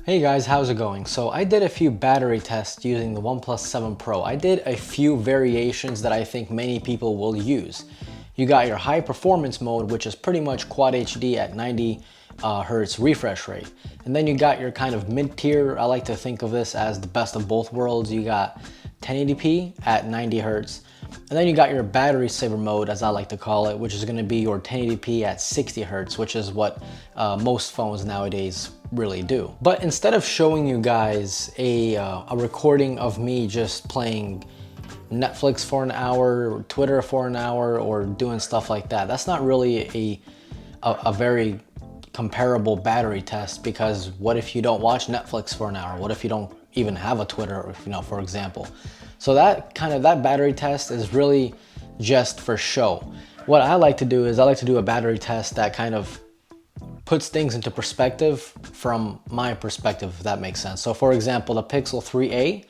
Hey guys, how's it going? So I did a few battery tests using the OnePlus 7 Pro. I did a few variations that I think many people will use. You got your high performance mode, which is pretty much Quad HD at 90 Hertz refresh rate. And then you got your kind of mid-tier, I like to think of this as the best of both worlds. You got 1080p at 90 Hertz. And then you got your battery saver mode, as I like to call it, which is going to be your 1080p at 60 Hertz, which is what most phones nowadays really do. But instead of showing you guys a recording of me just playing Netflix for an hour, or Twitter for an hour, or doing stuff like that, that's not really a very comparable battery test, because what if you don't watch Netflix for an hour? What if you don't even have a Twitter, for example? So that battery test is really just for show. What I like to do is I like to do a battery test that kind of puts things into perspective from my perspective, if that makes sense. So for example, the Pixel 3a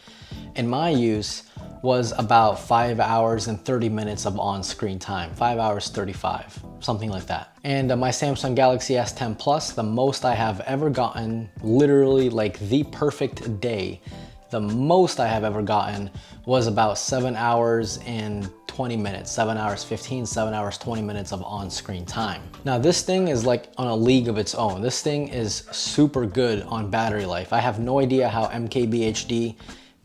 in my use was about 5 hours and 30 minutes of on-screen time, 5 hours 35, something like that. And my Samsung Galaxy S10 Plus, the most I have ever gotten, literally like the perfect day, the most I have ever gotten was about 7 hours and 20 minutes, 7 hours 15, 7 hours 20 minutes of on-screen time. Now this thing is like on a league of its own. This thing is super good on battery life. I have no idea how MKBHD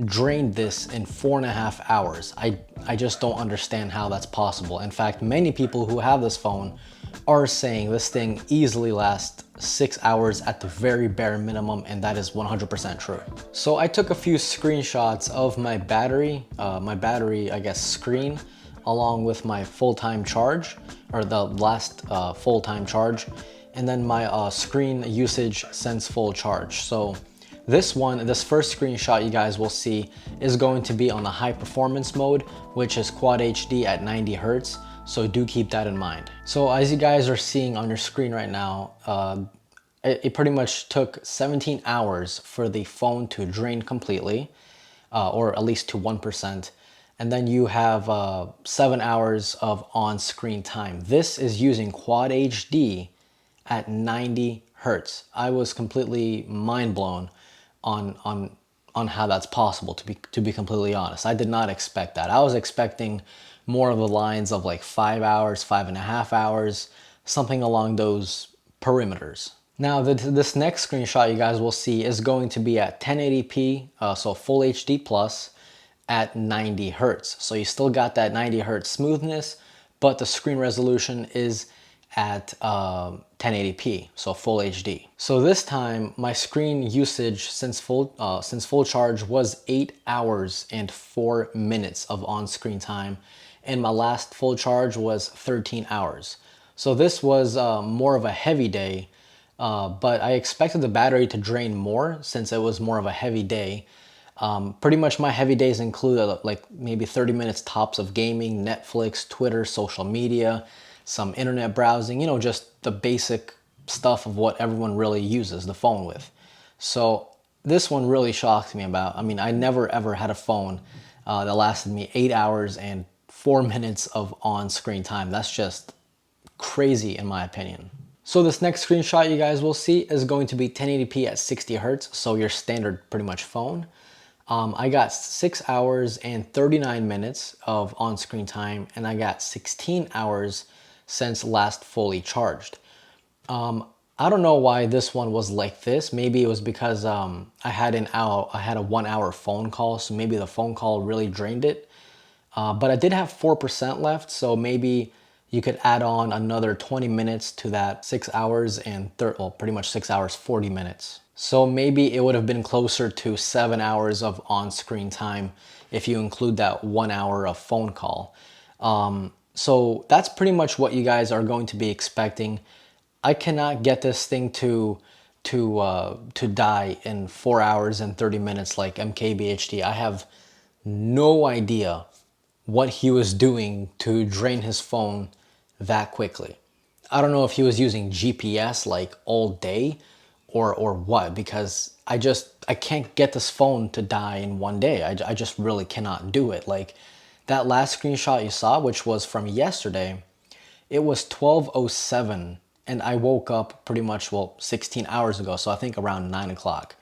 drained this in 4.5 hours. I just don't understand how that's possible. In fact, many people who have this phone are saying this thing easily lasts 6 hours at the very bare minimum, and that is 100% true. So I took a few screenshots of my battery, I guess, screen, along with my full-time charge, or the last full-time charge, and then my screen usage since full charge. So this first screenshot you guys will see is going to be on the high performance mode, which is Quad HD at 90 Hertz. So do keep that in mind. So as you guys are seeing on your screen right now, it pretty much took 17 hours for the phone to drain completely, or at least to 1%. And then you have 7 hours of on-screen time. This is using Quad HD at 90 Hertz. I was completely mind blown on how that's possible, to be completely honest. I did not expect that. I was expecting more of the lines of like 5 hours, 5.5 hours, something along those perimeters. Now this next screenshot you guys will see is going to be at 1080p, so full HD plus at 90 Hertz. So you still got that 90 Hertz smoothness, but the screen resolution is at 1080p, so full HD. So this time my screen usage since full charge was 8 hours and 4 minutes of on-screen time, and my last full charge was 13 hours. So this was more of a heavy day, but I expected the battery to drain more since it was more of a heavy day. Pretty much my heavy days include like maybe 30 minutes tops of gaming, Netflix, Twitter, social media, some internet browsing, just the basic stuff of what everyone really uses the phone with. So this one really shocked me I mean, I never ever had a phone that lasted me 8 hours and 4 minutes of on-screen time. That's just crazy in my opinion. So this next screenshot you guys will see is going to be 1080p at 60 Hertz, so your standard pretty much phone. I got 6 hours and 39 minutes of on-screen time, and I got 16 hours since last fully charged. I don't know why this one was like this. Maybe it was because I had a 1 hour phone call, so maybe the phone call really drained it. But I did have 4% left, so maybe you could add on another 20 minutes to that 6 hours and pretty much 6 hours 40 minutes. So maybe it would have been closer to 7 hours of on-screen time if you include that 1 hour of phone call. So that's pretty much what you guys are going to be expecting. I cannot get this thing to die in 4 hours and 30 minutes like MKBHD. I have no idea what he was doing to drain his phone that quickly. I don't know if he was using GPS like all day or what, because I can't get this phone to die in one day. I just really cannot do it. Like that last screenshot you saw, which was from yesterday, it was 12:07 and I woke up pretty much, well, 16 hours ago, so I think around 9 o'clock.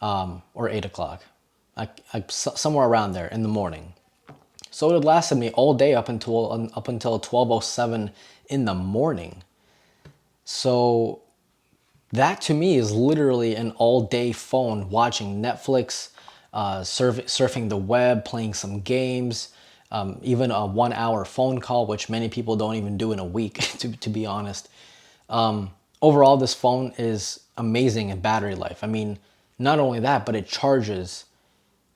or 8 o'clock, somewhere around there in the morning. So it lasted me all day up until 12:07 in the morning. So that to me is literally an all-day phone, watching Netflix, surfing the web, playing some games, even a 1 hour phone call, which many people don't even do in a week, to be honest. Overall, this phone is amazing in battery life. I mean, not only that, but it charges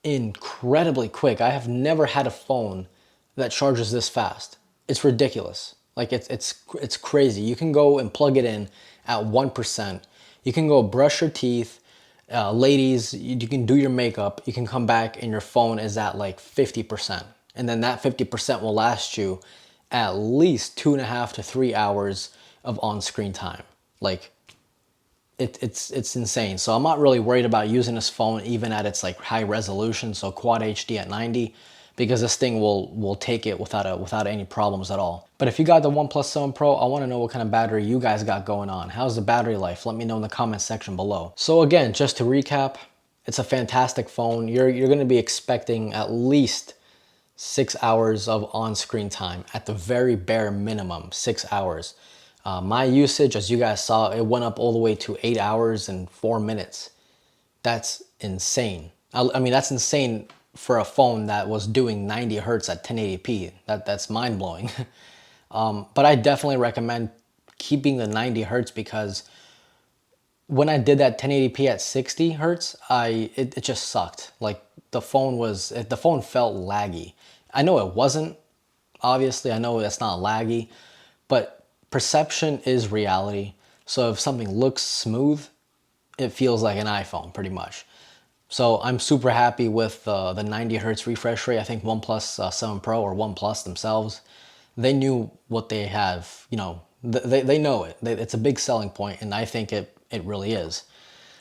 incredibly quick. I have never had a phone that charges this fast. It's ridiculous. Like it's crazy. You can go and plug it in at 1%. You can go brush your teeth. Ladies, you can do your makeup. You can come back and your phone is at like 50%. And then that 50% will last you at least 2.5 to 3 hours of on-screen time. Like it's insane. So I'm not really worried about using this phone even at its like high resolution, so Quad HD at 90, because this thing will take it without any problems at all. But if you got the OnePlus 7 Pro, I want to know what kind of battery you guys got going on. How's the battery life? Let me know in the comment section below. So again, just to recap, it's a fantastic phone. You're going to be expecting at least 6 hours of on-screen time, at the very bare minimum, 6 hours. My usage, as you guys saw, it went up all the way to 8 hours and 4 minutes. That's insane. I mean, that's insane for a phone that was doing 90 hertz at 1080p. That's mind-blowing. But I definitely recommend keeping the 90 hertz, because when I did that 1080p at 60 hertz, it just sucked. Like the phone felt laggy. I know it wasn't, obviously, I know that's not laggy, but perception is reality. So if something looks smooth, it feels like an iPhone pretty much. So I'm super happy with the 90 hertz refresh rate. I think OnePlus 7 Pro, or OnePlus themselves, they knew what they have, you know, they know it. It's a big selling point, and I think it really is.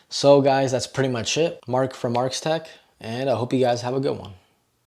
So guys, that's pretty much it. Mark from Mark's Tech, and I hope you guys have a good one.